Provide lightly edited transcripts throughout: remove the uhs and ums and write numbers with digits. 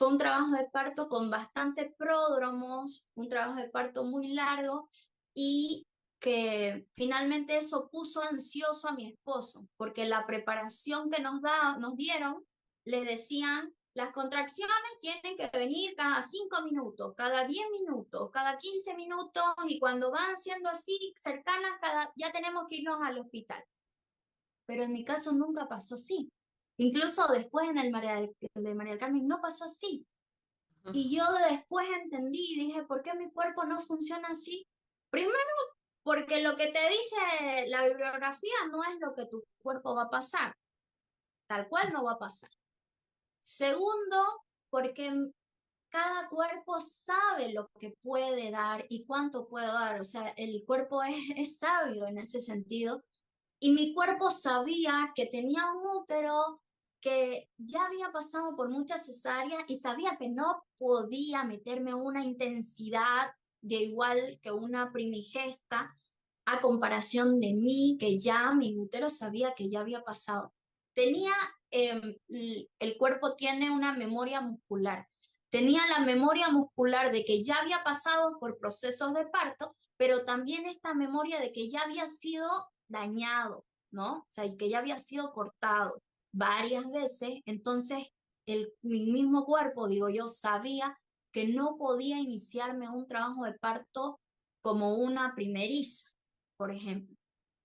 Fue un trabajo de parto con bastante pródromos, un trabajo de parto muy largo y que finalmente eso puso ansioso a mi esposo, porque la preparación que nos dieron, les decían, las contracciones tienen que venir cada 5 minutos, cada 10 minutos, cada 15 minutos, y cuando van siendo así cercanas, ya tenemos que irnos al hospital. Pero en mi caso nunca pasó así. Incluso después en el de María del Carmen no pasó así. Y yo después entendí y dije, ¿por qué mi cuerpo no funciona así? Primero, porque lo que te dice la bibliografía no es lo que tu cuerpo va a pasar, tal cual no va a pasar. Segundo, porque cada cuerpo sabe lo que puede dar y cuánto puede dar. O sea, el cuerpo es sabio en ese sentido. Y mi cuerpo sabía que tenía un útero que ya había pasado por muchas cesáreas y sabía que no podía meterme una intensidad de igual que una primigesta a comparación de mí, que ya mi útero sabía que ya había pasado. Tenía, el cuerpo tiene una memoria muscular. Tenía la memoria muscular de que ya había pasado por procesos de parto, pero también esta memoria de que ya había sido dañado, ¿no? O sea, y que ya había sido cortado varias veces. Entonces, mi mismo cuerpo, digo yo, sabía que no podía iniciarme un trabajo de parto como una primeriza, por ejemplo,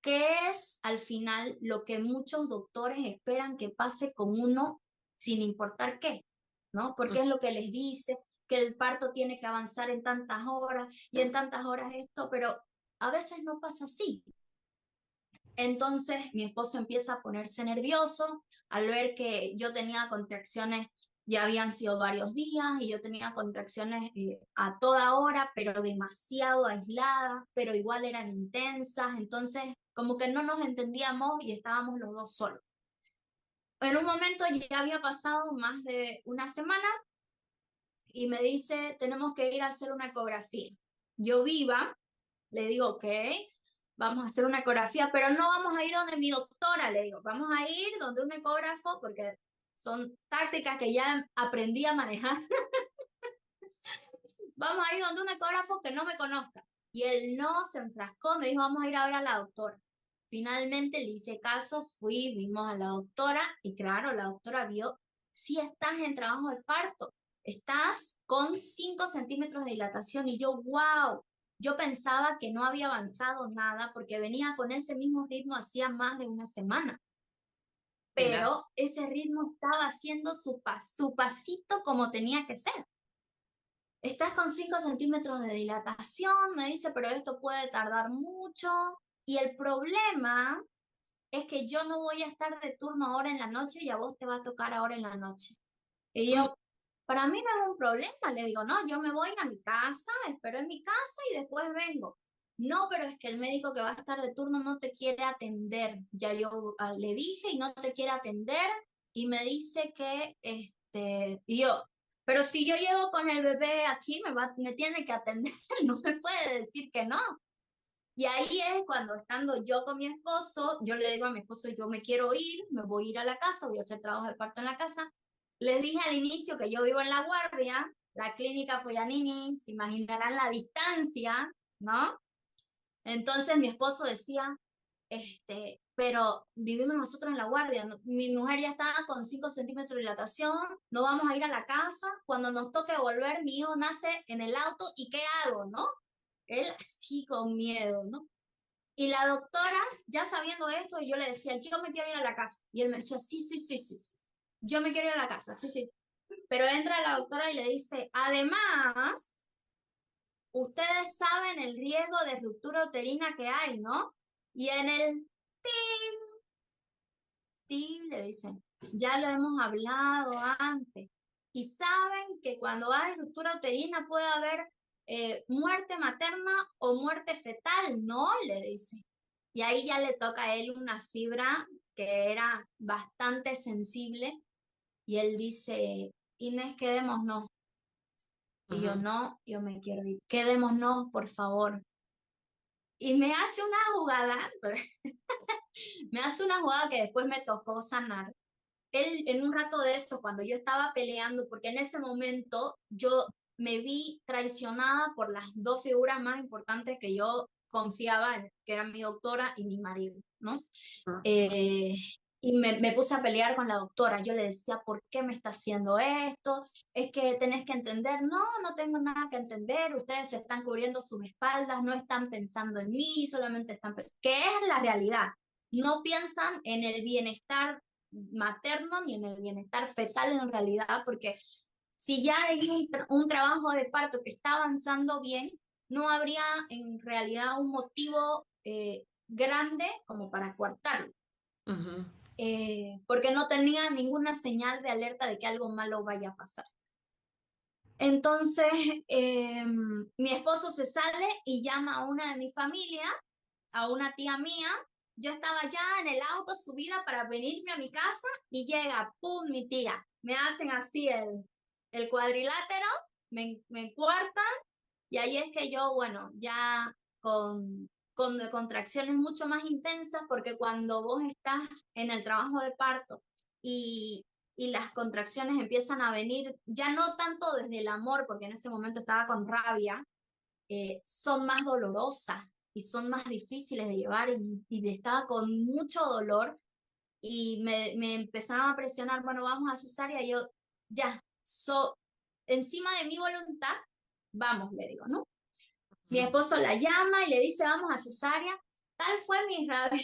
que es al final lo que muchos doctores esperan que pase con uno sin importar qué, ¿no? Porque es lo que les dice, que el parto tiene que avanzar en tantas horas y en tantas horas esto, pero a veces no pasa así. Entonces mi esposo empieza a ponerse nervioso al ver que yo tenía contracciones, ya habían sido varios días y yo tenía contracciones a toda hora, pero demasiado aisladas, pero igual eran intensas, entonces como que no nos entendíamos y estábamos los dos solos. En un momento ya había pasado más de una semana y me dice, tenemos que ir a hacer una ecografía. Yo viva, le digo, ok, vamos a hacer una ecografía, pero no vamos a ir donde mi doctora, le digo, vamos a ir donde un ecógrafo, porque son tácticas que ya aprendí a manejar. Vamos a ir donde un ecógrafo que no me conozca. Y él no se enfrascó, me dijo, vamos a ir a ver a la doctora. Finalmente le hice caso, fui, vimos a la doctora y claro, la doctora vio, si estás en trabajo de parto, estás con 5 centímetros de dilatación y yo, wow, yo pensaba que no había avanzado nada porque venía con ese mismo ritmo hacía más de una semana, Mira, pero ese ritmo estaba haciendo su pasito como tenía que ser. Estás con 5 centímetros de dilatación, me dice, pero esto puede tardar mucho. Y el problema es que yo no voy a estar de turno ahora en la noche y a vos te va a tocar ahora en la noche. Y mm, yo, para mí no es un problema, le digo, no, yo me voy a mi casa, espero en mi casa y después vengo. No, pero es que el médico que va a estar de turno no te quiere atender. Ya yo le dije y no te quiere atender y me dice que, y yo, pero si yo llego con el bebé aquí, me tiene que atender, no me puede decir que no. Y ahí es cuando estando yo con mi esposo, yo le digo a mi esposo, yo me quiero ir, me voy a ir a la casa, voy a hacer trabajo de parto en la casa. Les dije al inicio que yo vivo en La Guardia, la clínica Foyanini, se imaginarán la distancia, ¿no? Entonces mi esposo decía, pero vivimos nosotros en La Guardia, mi mujer ya está con 5 centímetros de dilatación, no vamos a ir a la casa, cuando nos toque volver, mi hijo nace en el auto, ¿y qué hago, no? Él así con miedo, ¿no? Y la doctora, ya sabiendo esto, yo le decía, yo me quiero ir a la casa. Y él me decía, sí, sí, sí, sí, sí. Yo me quiero ir a la casa, sí, sí. Pero entra la doctora y le dice, además, ustedes saben el riesgo de ruptura uterina que hay, ¿no? Y en el sí, le dicen, ya lo hemos hablado antes. Y saben que cuando hay ruptura uterina puede haber muerte materna o muerte fetal, ¿no? Le dice. Y ahí ya le toca a él una fibra que era bastante sensible y él dice, Inés, quedémonos. Y yo ujú. no, yo me quiero ir. Quedémonos, por favor. Y me hace una jugada, me hace una jugada que después me tocó sanar. él en un rato de eso, cuando yo estaba peleando, porque en ese momento yo me vi traicionada por las dos figuras más importantes que yo confiaba, que eran mi doctora y mi marido, ¿no? Ah, Eh, y me puse a pelear con la doctora. Yo le decía, ¿por qué me está haciendo esto? Es que tenés que entender. No, no tengo nada que entender. Ustedes se están cubriendo sus espaldas, no están pensando en mí, solamente están... ¿Qué es la realidad? No piensan en el bienestar materno ni en el bienestar fetal en realidad, porque si ya hay un trabajo de parto que está avanzando bien, no habría en realidad un motivo grande como para coartarlo, ujú, porque no tenía ninguna señal de alerta de que algo malo vaya a pasar. Entonces, mi esposo se sale y llama a una de mi familia, a una tía mía. Yo estaba ya en el auto subida para venirme a mi casa y llega, ¡pum!, mi tía. Me hacen así el cuadrilátero, me cuartan y ahí es que yo, bueno, ya con contracciones mucho más intensas, porque cuando vos estás en el trabajo de parto y, y las contracciones empiezan a venir, ya no tanto desde el amor, porque en ese momento estaba con rabia, son más dolorosas y son más difíciles de llevar y estaba con mucho dolor y me empezaron a presionar, bueno, vamos a cesárea, y yo, ya, encima de mi voluntad, vamos, le digo, ¿no? Mi ujú. esposo la llama y le dice, vamos a cesárea. Tal fue mi rabia,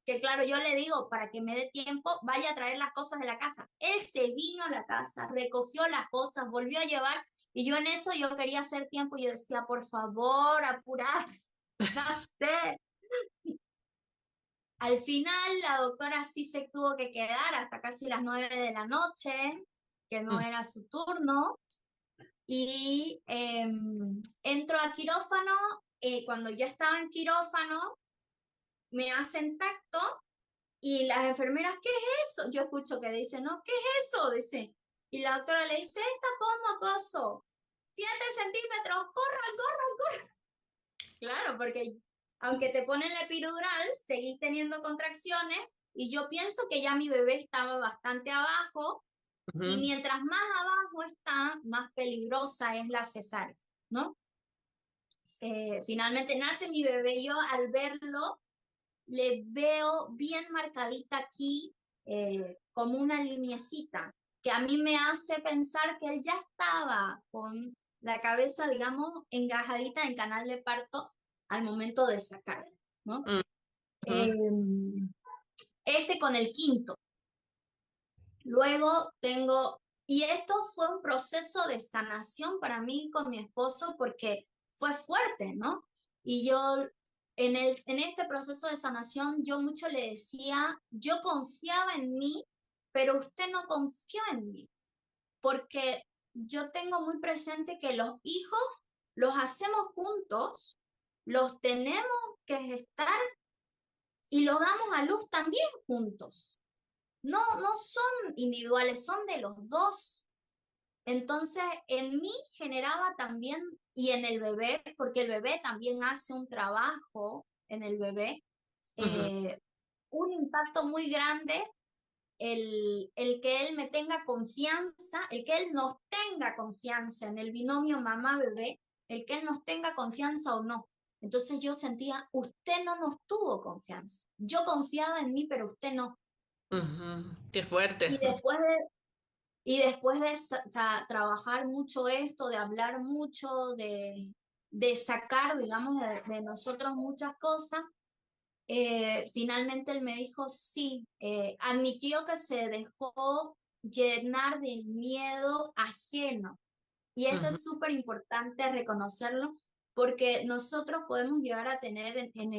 que claro, yo le digo, para que me dé tiempo, vaya a traer las cosas de la casa. Él se vino a la casa, recogió las cosas, volvió a llevar, y yo en eso yo quería hacer tiempo, y yo decía, por favor, apurate, no sé. Al final, la doctora sí se tuvo que quedar hasta casi las 9 de la noche, que no Mm, era su turno, y entro a quirófano. Cuando ya estaba en quirófano, me hacen tacto y las enfermeras, ¿qué es eso? Yo escucho que dicen, no, ¿qué es eso? Dice. Y la doctora le dice, es tapón mucoso, 7 centímetros, corran, corran, corran. Claro, porque aunque te ponen la epidural, seguís teniendo contracciones y yo pienso que ya mi bebé estaba bastante abajo y ujú. mientras más abajo está, más peligrosa es la cesárea, ¿no? Finalmente nace mi bebé, yo al verlo le veo bien marcadita aquí, como una linecita, que a mí me hace pensar que él ya estaba con la cabeza, digamos, engajadita en canal de parto al momento de sacar, ¿no? Mm, Eh, ujú, este con el quinto. Luego tengo, y esto fue un proceso de sanación para mí con mi esposo porque fue fuerte, ¿no? Y yo en este proceso de sanación yo mucho le decía, yo confiaba en mí, pero usted no confió en mí, porque yo tengo muy presente que los hijos los hacemos juntos, los tenemos que gestar y los damos a luz también juntos. No, no son individuales, son de los dos. Entonces, en mí generaba también, y en el bebé, porque el bebé también hace un trabajo en el bebé, ujú, eh, un impacto muy grande el que él me tenga confianza, el que él nos tenga confianza en el binomio mamá-bebé, el que él nos tenga confianza o no. Entonces yo sentía, usted no nos tuvo confianza. Yo confiaba en mí, pero usted no. ujú. Qué fuerte. Y después de, y después de trabajar mucho esto, de hablar mucho, de sacar, digamos, de nosotros muchas cosas, finalmente él me dijo sí, admitió que se dejó llenar de miedo ajeno. Y esto Ujú, es súper importante reconocerlo porque nosotros podemos llegar a tener en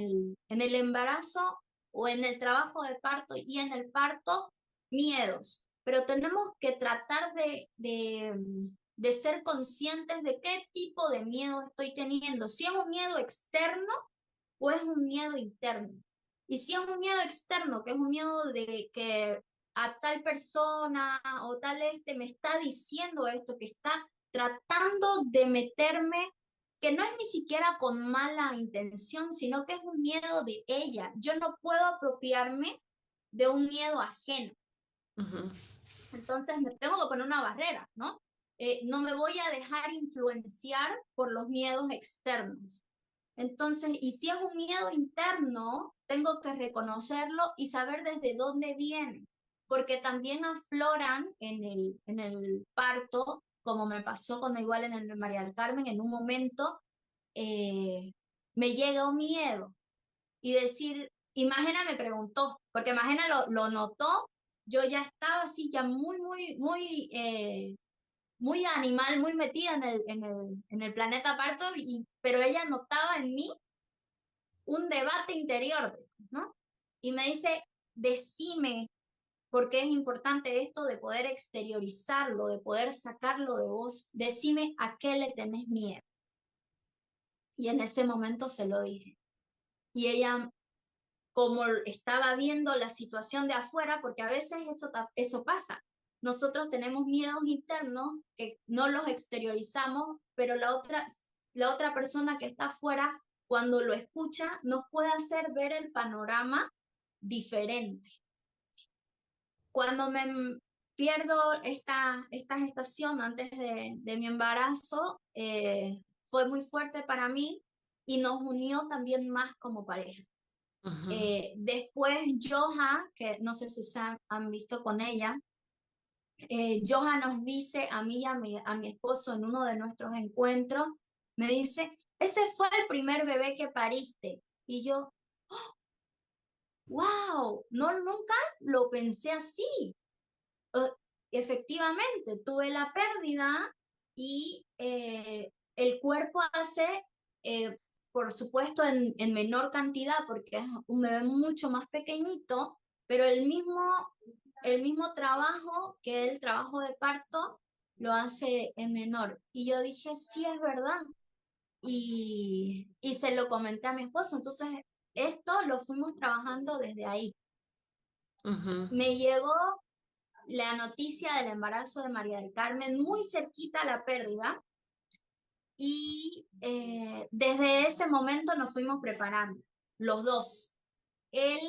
el embarazo o en el trabajo de parto y en el parto miedos, pero tenemos que tratar de ser conscientes de qué tipo de miedo estoy teniendo, si es un miedo externo o es un miedo interno. Y si es un miedo externo, que es un miedo de que a tal persona o tal me está diciendo esto, que está tratando de meterme, que no es ni siquiera con mala intención, sino que es un miedo de ella. Yo no puedo apropiarme de un miedo ajeno. Ujú. Entonces me tengo que poner una barrera, ¿no? No me voy a dejar influenciar por los miedos externos. Entonces, y si es un miedo interno, tengo que reconocerlo y saber desde dónde viene, porque también afloran en el parto, como me pasó con igual en el de María del Carmen, en un momento eh, me llega un miedo y decir, Imagina me preguntó, porque Imagina lo notó, yo ya estaba así, ya muy animal, muy metida en el planeta parto, pero ella notaba en mí un debate interior, ¿no? Y me dice, decime por qué es importante esto de poder exteriorizarlo, de poder sacarlo de vos, decime a qué le tenés miedo. Y en ese momento se lo dije. Y ella, como estaba viendo la situación de afuera, porque a veces eso pasa, nosotros tenemos miedos internos que no los exteriorizamos, pero la otra persona que está afuera, cuando lo escucha, nos puede hacer ver el panorama diferente. Cuando me pierdo esta gestación antes de mi embarazo, fue muy fuerte para mí y nos unió también más como pareja. Ujú. Después Joha, que no sé si se han visto con ella, Joha nos dice a mí y a mi esposo en uno de nuestros encuentros, me dice, ese fue el primer bebé que pariste. Y yo, wow, no, nunca lo pensé así. Uh, Efectivamente, tuve la pérdida y el cuerpo hace, eh, por supuesto, en menor cantidad, porque es un bebé mucho más pequeñito, pero el mismo trabajo que el trabajo de parto lo hace en menor. Y yo dije, sí, es verdad. Y se lo comenté a mi esposo. Entonces, esto lo fuimos trabajando desde ahí. Ujú. Me llegó la noticia del embarazo de María del Carmen muy cerquita a la pérdida y desde ese momento nos fuimos preparando, los dos. Él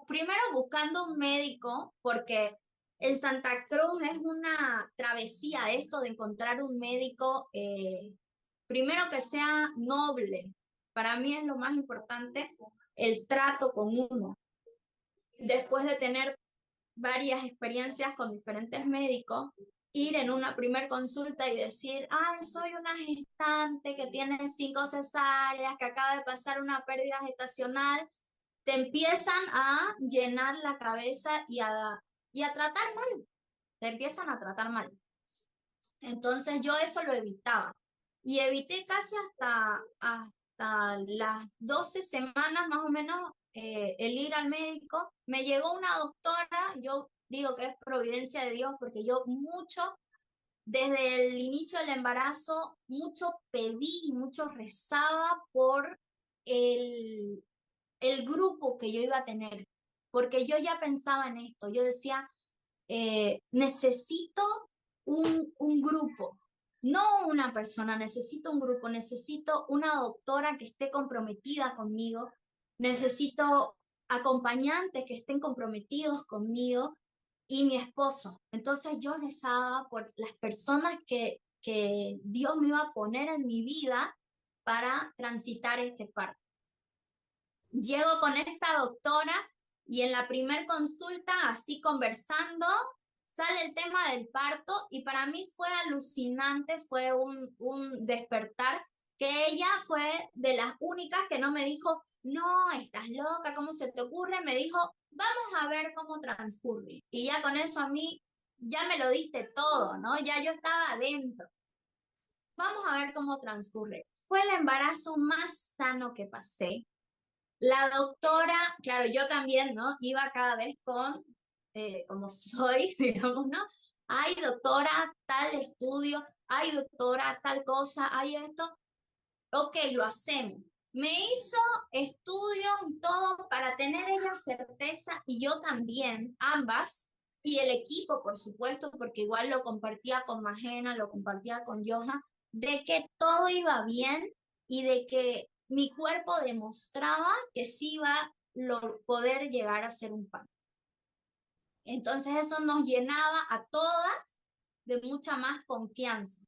primero buscando un médico, porque en Santa Cruz es una travesía esto de encontrar un médico, primero que sea noble. Para mí es lo más importante, el trato con uno. Después de tener varias experiencias con diferentes médicos, ir en una primer consulta y decir, ay, soy una gestante que tiene 5 cesáreas, que acaba de pasar una pérdida gestacional, te empiezan a llenar la cabeza y a tratar mal, te empiezan a tratar mal. Entonces yo eso lo evitaba y evité casi hasta las 12 semanas más o menos el ir al médico. Me llegó una doctora, yo digo que es providencia de Dios porque yo mucho, desde el inicio del embarazo, mucho pedí y mucho rezaba por el, el grupo que yo iba a tener, porque yo ya pensaba en esto, yo decía, necesito un grupo, no una persona, necesito un grupo, necesito una doctora que esté comprometida conmigo, necesito acompañantes que estén comprometidos conmigo y mi esposo. Entonces yo rezaba por las personas que Dios me iba a poner en mi vida para transitar este parto. Llego con esta doctora y en la primer consulta, así conversando, sale el tema del parto y para mí fue alucinante, fue un despertar, que ella fue de las únicas que no me dijo, no, estás loca, ¿cómo se te ocurre? Me dijo, vamos a ver cómo transcurre. Y ya con eso a mí, ya me lo diste todo, ¿no? Ya yo estaba adentro. Vamos a ver cómo transcurre. Fue el embarazo más sano que pasé. La doctora, claro, yo también, ¿no? Iba cada vez con, como soy, digamos, ¿no? Ay, doctora, tal estudio, ay, doctora, tal cosa, ay, esto. Ok, lo hacemos. Me hizo estudios y todo para tener ella certeza y yo también, ambas, y el equipo, por supuesto, porque igual lo compartía con Magena, lo compartía con Johan, de que todo iba bien y de que mi cuerpo demostraba que sí iba a poder llegar a ser un pan. Entonces eso nos llenaba a todas de mucha más confianza.